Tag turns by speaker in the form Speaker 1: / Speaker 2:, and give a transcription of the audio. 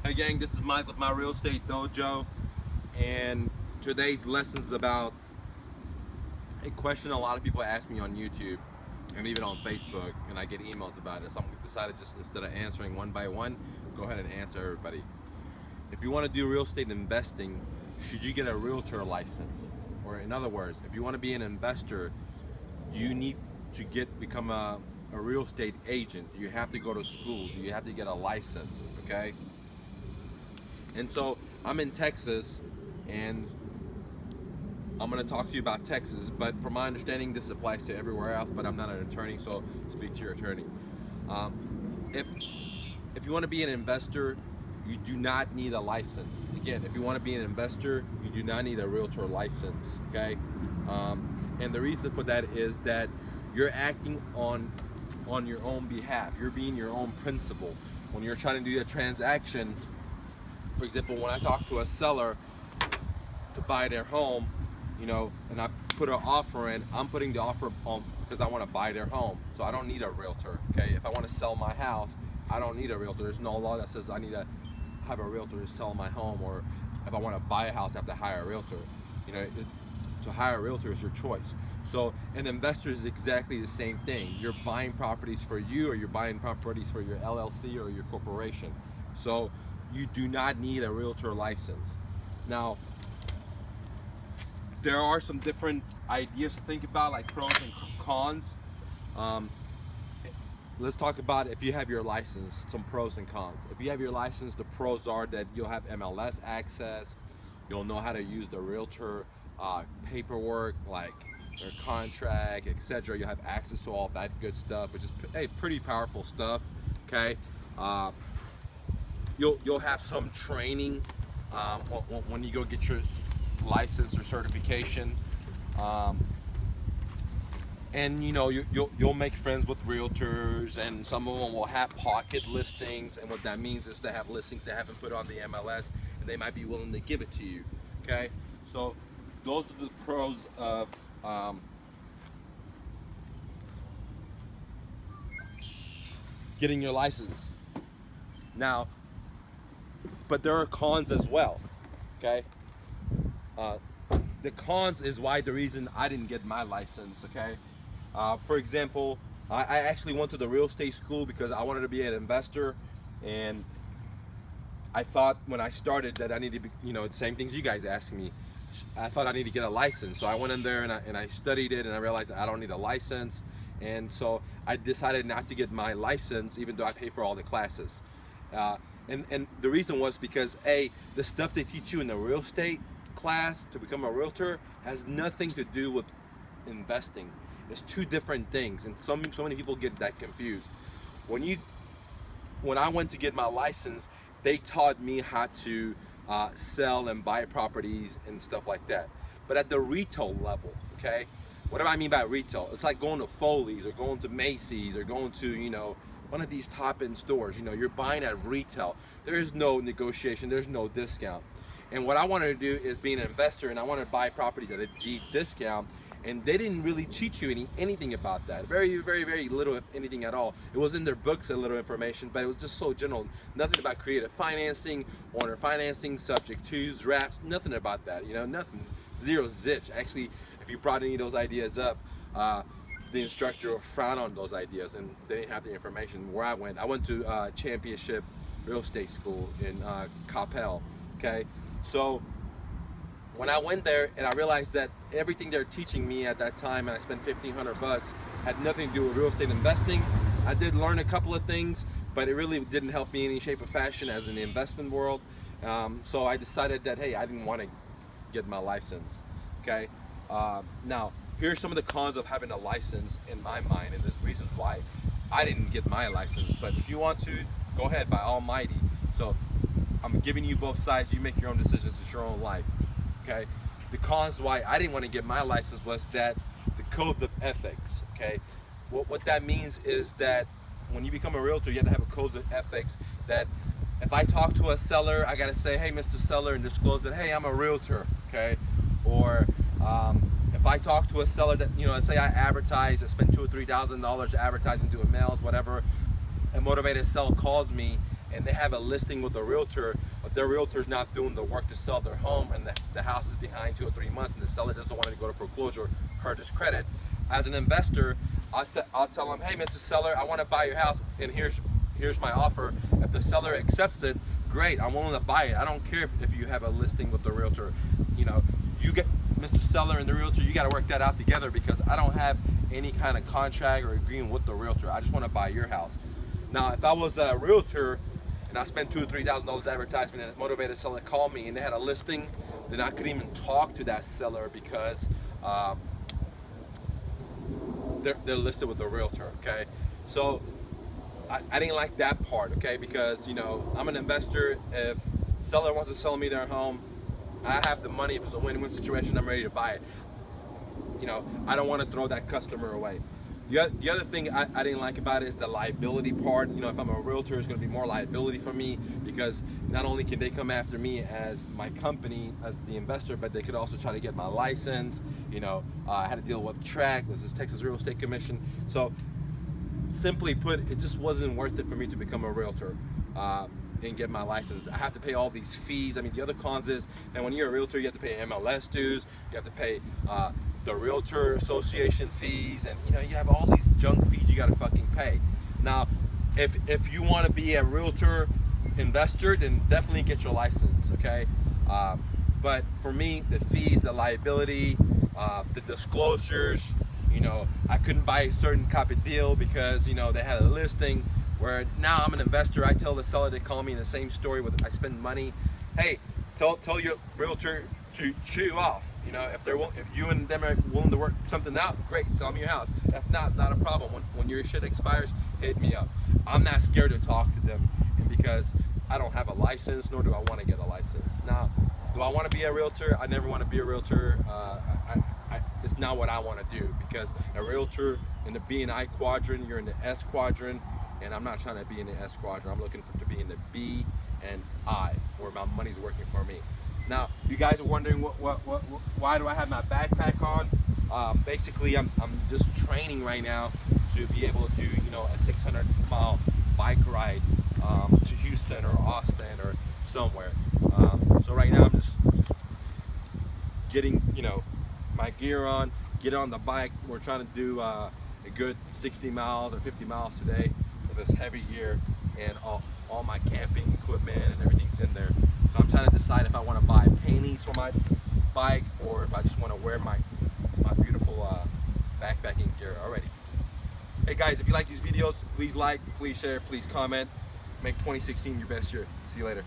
Speaker 1: Hey gang, this is Mike with My Real Estate Dojo, and today's lesson is about a question a lot of people ask me on YouTube and even on Facebook, and I get emails about it. So I decided, just instead of answering one by one, go ahead and answer everybody. If you want to do real estate investing, should you get a realtor license? Or in other words, if you want to be an investor, do you need to become a real estate agent? Do you have to go to school? Do you have to get a license? Okay. And so I'm in Texas, and I'm going to talk to you about Texas, but from my understanding, this applies to everywhere else, but I'm not an attorney, so speak to your attorney. If you want to be an investor, you do not need a license. Again, if you want to be an investor, you do not need a realtor license, okay? And the reason for that is that you're acting on your own behalf. You're being your own principal. When you're trying to do a transaction, for example, when I talk to a seller to buy their home, and I put an offer in, I'm putting the offer on because I want to buy their home. So I don't need a realtor, okay? If I want to sell my house, I don't need a realtor. There's no law that says I need to have a realtor to sell my home, or if I want to buy a house, I have to hire a realtor. To hire a realtor is your choice. So an investor is exactly the same thing. You're buying properties for you, or you're buying properties for your LLC or your corporation. So you do not need a realtor license. Now, there are some different ideas to think about, like pros and cons. Let's talk about if you have your license, some pros and cons. If you have your license, the pros are that you'll have MLS access, you'll know how to use the realtor paperwork, like their contract, etc. You'll have access to all that good stuff, which is pretty powerful stuff. Okay, you'll have some training when you go get your license or certification, and you'll make friends with realtors, and some of them will have pocket listings, and what that means is they have listings they haven't put on the MLS, and they might be willing to give it to you. Okay, so those are the pros of getting your license. Now, but there are cons as well. Okay, the cons is why the reason I didn't get my license. Okay, for example, I actually went to the real estate school because I wanted to be an investor, and I thought when I started that I needed to be, the same things you guys asked me. I thought I need to get a license, so I went in there and I studied it, and I realized that I don't need a license, and so I decided not to get my license, even though I pay for all the classes. And the reason was because the stuff they teach you in the real estate class to become a realtor has nothing to do with investing. It's two different things, and so many people get that confused. When I went to get my license, they taught me how to sell and buy properties and stuff like that. But at the retail level, okay? What do I mean by retail? It's like going to Foley's or going to Macy's or going to, one of these top-end stores. You're buying at retail. There's no negotiation. There's no discount. And what I wanted to do is be an investor, and I wanted to buy properties at a deep discount. And they didn't really teach you anything about that. Very, very, very little, if anything at all. It was in their books, a little information, but it was just so general. Nothing about creative financing, owner financing, subject twos, wraps, nothing about that. Nothing. Zero zilch. Actually, if you brought any of those ideas up, the instructor would frown on those ideas, and they didn't have the information. Where I went to Championship Real Estate School in Coppell. Okay, so when I went there and I realized that everything they're teaching me at that time, and I spent $1,500, had nothing to do with real estate investing. I did learn a couple of things, but it really didn't help me in any shape or fashion as in the investment world. So I decided that, hey, I didn't want to get my license. Okay. Now, here's some of the cons of having a license in my mind, and there's reasons why I didn't get my license. But if you want to, go ahead, by almighty. So I'm giving you both sides. You make your own decisions. It's your own life. Okay, the cons why I didn't want to get my license was that the code of ethics. Okay, what that means is that when you become a realtor, you have to have a code of ethics. That if I talk to a seller, I gotta say, hey, Mr. Seller, and disclose that, hey, I'm a realtor. Okay, or if I talk to a seller that, let's say I advertise, I spend $2,000 or $3,000 advertising, doing mails, whatever, a motivated seller calls me and they have a listing with a realtor, but their realtor's not doing the work to sell their home, and the house is behind 2 or 3 months, and the seller doesn't want to go to foreclosure, hurt his credit. As an investor, I'll tell them, hey, Mr. Seller, I want to buy your house, and here's my offer. If the seller accepts it, great, I'm willing to buy it. I don't care if you have a listing with the realtor. You know, you get Mr. Seller and the realtor, you got to work that out together, because I don't have any kind of contract or agreement with the realtor. I just want to buy your house. Now, if I was a realtor and I spent $2,000 or $3,000 advertisement and a motivated seller called me and they had a listing, then I couldn't even talk to that seller because they're listed with the realtor. Okay, so I didn't like that part. Okay, because you know, I'm an investor. If seller wants to sell me their home, I have the money. If it's a win-win situation, I'm ready to buy it. You know, I don't want to throw that customer away. The other thing I didn't like about it is the liability part. You know, if I'm a realtor, it's going to be more liability for me, because not only can they come after me as my company, as the investor, but they could also try to get my license. You know, I had to deal with TRAC, was this Texas Real Estate Commission. So simply put, it just wasn't worth it for me to become a realtor and get my license. I have to pay all these fees. I mean, the other cons is, and when you're a realtor, you have to pay MLS dues, you have to pay the Realtor Association fees, and you know, you have all these junk fees you gotta fucking pay. Now, if you want to be a realtor investor, then definitely get your license, okay? But for me, the fees, the liability, the disclosures, you know, I couldn't buy a certain type of deal because, you know, they had a listing. Where now I'm an investor, I tell the seller to call me in the same story with I spend money. Hey, tell your realtor to chew off. You know, if you and them are willing to work something out, great, sell me your house. If not a problem. When your shit expires, hit me up. I'm not scared to talk to them, and because I don't have a license, nor do I want to get a license. Now, do I want to be a realtor? I never want to be a realtor. It's not what I want to do, because a realtor in the B and I quadrant, you're in the S quadrant, and I'm not trying to be in the S quadrant. I'm looking to be in the B and I, where my money's working for me. Now, you guys are wondering why do I have my backpack on? Basically, I'm just training right now to be able to do, you know, a 600-mile bike ride to Houston or Austin or somewhere. So right now I'm just getting, you know, my gear on, get on the bike. We're trying to do a good 60 miles or 50 miles today with this heavy gear, and all my camping equipment and everything's in there. So I'm trying to decide if I want to buy paintings for my bike or if I just want to wear my beautiful backpacking gear already. Hey guys, if you like these videos, please like, please share, please comment. Make 2016 your best year. See you later.